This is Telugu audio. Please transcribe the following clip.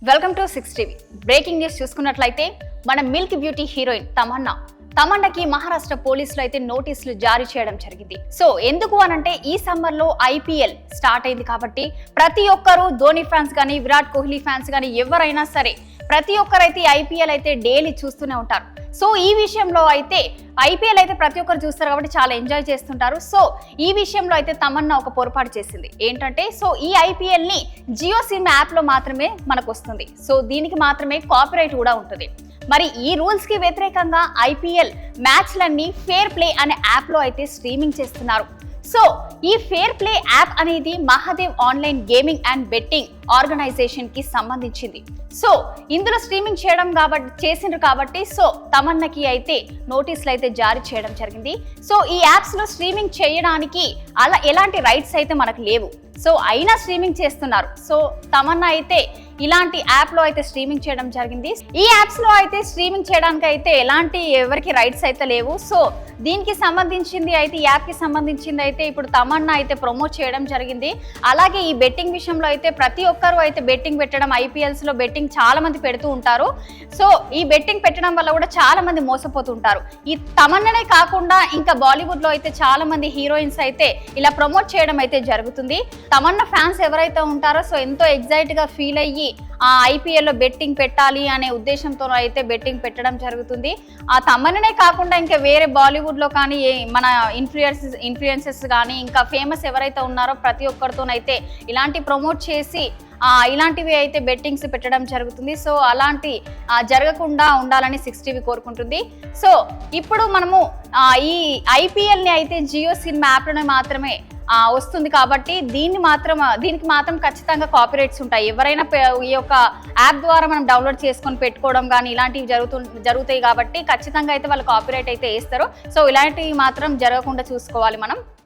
Welcome to 6 TV. Breaking news చూసుకున్నట్లయితే మన మిల్క్ బ్యూటీ హీరోయిన్ తమన్నాకి మహారాష్ట్ర పోలీసులు అయితే నోటీసులు జారీ చేయడం జరిగింది. సో ఎందుకు అనంటే ఈ సమ్మర్ లో ఐపీఎల్ స్టార్ట్ అయింది కాబట్టి ప్రతి ఒక్కరు ధోని ఫ్యాన్స్ కానీ విరాట్ కోహ్లీ ఫ్యాన్స్ కానీ ఎవరైనా సరే ప్రతి ఒక్కరైతే ఐపీఎల్ అయితే డైలీ చూస్తూనే ఉంటారు. సో ఈ విషయంలో అయితే ఐపీఎల్ అయితే ప్రతి ఒక్కరు చూస్తారు కాబట్టి చాలా ఎంజాయ్ చేస్తుంటారు. సో ఈ విషయంలో అయితే తమన్నా ఒక పొరపాటు చేసింది. ఏంటంటే సో ఈ ఐపీఎల్ ని జియో సినిమా యాప్ లో మాత్రమే మనకు వస్తుంది. సో దీనికి మాత్రమే కాపీరైట్ కూడా ఉంటుంది. మరి ఈ రూల్స్ కి వ్యతిరేకంగా ఐపీఎల్ మ్యాచ్లన్నీ ఫేర్ ప్లే అనే యాప్ లో అయితే స్ట్రీమింగ్ చేస్తున్నారు. సో ఈ ఫేర్ ప్లే యాప్ అనేది Mahadev online gaming and betting organisation కి సంబంధించింది. సో ఇందులో స్ట్రీమింగ్ చేయడం చేసిండ్రు కాబట్టి సో తమన్నకి అయితే నోటీసులు అయితే జారీ చేయడం జరిగింది. సో ఈ యాప్స్ లో స్ట్రీమింగ్ చేయడానికి అలా ఎలాంటి రైట్స్ అయితే మనకు లేవు. సో అయినా స్ట్రీమింగ్ చేస్తున్నారు. సో తమన్నా అయితే ఇలాంటి యాప్ లో అయితే స్ట్రీమింగ్ చేయడం జరిగింది. ఈ యాప్స్ లో అయితే స్ట్రీమింగ్ చేయడానికి అయితే ఎలాంటి ఎవరికి రైట్స్ అయితే లేవు. సో దీనికి సంబంధించింది అయితే యాప్ కి సంబంధించింది అయితే ఇప్పుడు తమన్నా అయితే ప్రమోట్ చేయడం జరిగింది. అలాగే ఈ బెట్టింగ్ విషయంలో అయితే ప్రతి ఒక్కరు అయితే బెట్టింగ్ పెట్టడం, ఐపీఎల్స్ లో బెట్టింగ్ చాలా మంది పెడుతూ ఉంటారు. సో ఈ బెట్టింగ్ పెట్టడం వల్ల కూడా చాలా మంది మోసపోతుంటారు. ఈ తమన్నానే కాకుండా ఇంకా బాలీవుడ్ లో అయితే చాలా మంది హీరోయిన్స్ అయితే ఇలా ప్రమోట్ చేయడం అయితే జరుగుతుంది. తమన్నా ఫ్యాన్స్ ఎవరైతే ఉంటారో సో ఎంతో ఎగ్జైట్ గా ఫీల్ అయ్యి ఆ ఐపీఎల్ లో బెట్టింగ్ పెట్టాలి అనే ఉద్దేశంతో అయితే బెట్టింగ్ పెట్టడం జరుగుతుంది. ఆ తమన్ననే కాకుండా ఇంకా వేరే బాలీవుడ్ లో కానీ మన ఇన్ఫ్లుయెన్సెస్ కానీ ఇంకా ఫేమస్ ఎవరైతే ఉన్నారో ప్రతి ఒక్కరితోనైతే ఇలాంటి ప్రమోట్ చేసి ఇలాంటివి అయితే బెట్టింగ్స్ పెట్టడం జరుగుతుంది. సో అలాంటి జరగకుండా ఉండాలని 6 టీవీ కోరుకుంటుంది. సో ఇప్పుడు మనము ఈ ఐపీఎల్ ని అయితే జియో సినిమా యాప్ లోనే మాత్రమే వస్తుంది కాబట్టి దీనికి మాత్రం ఖచ్చితంగా కాపీరైట్స్ ఉంటాయి. ఎవరైనా ఈ యొక్క యాప్ ద్వారా మనం డౌన్లోడ్ చేసుకొని పెట్టుకోవడం కానీ ఇలాంటివి జరుగుతాయి కాబట్టి ఖచ్చితంగా అయితే వాళ్ళు కాపీరైట్ అయితే వేస్తారు. సో ఇలాంటివి మాత్రం జరగకుండా చూసుకోవాలి మనం.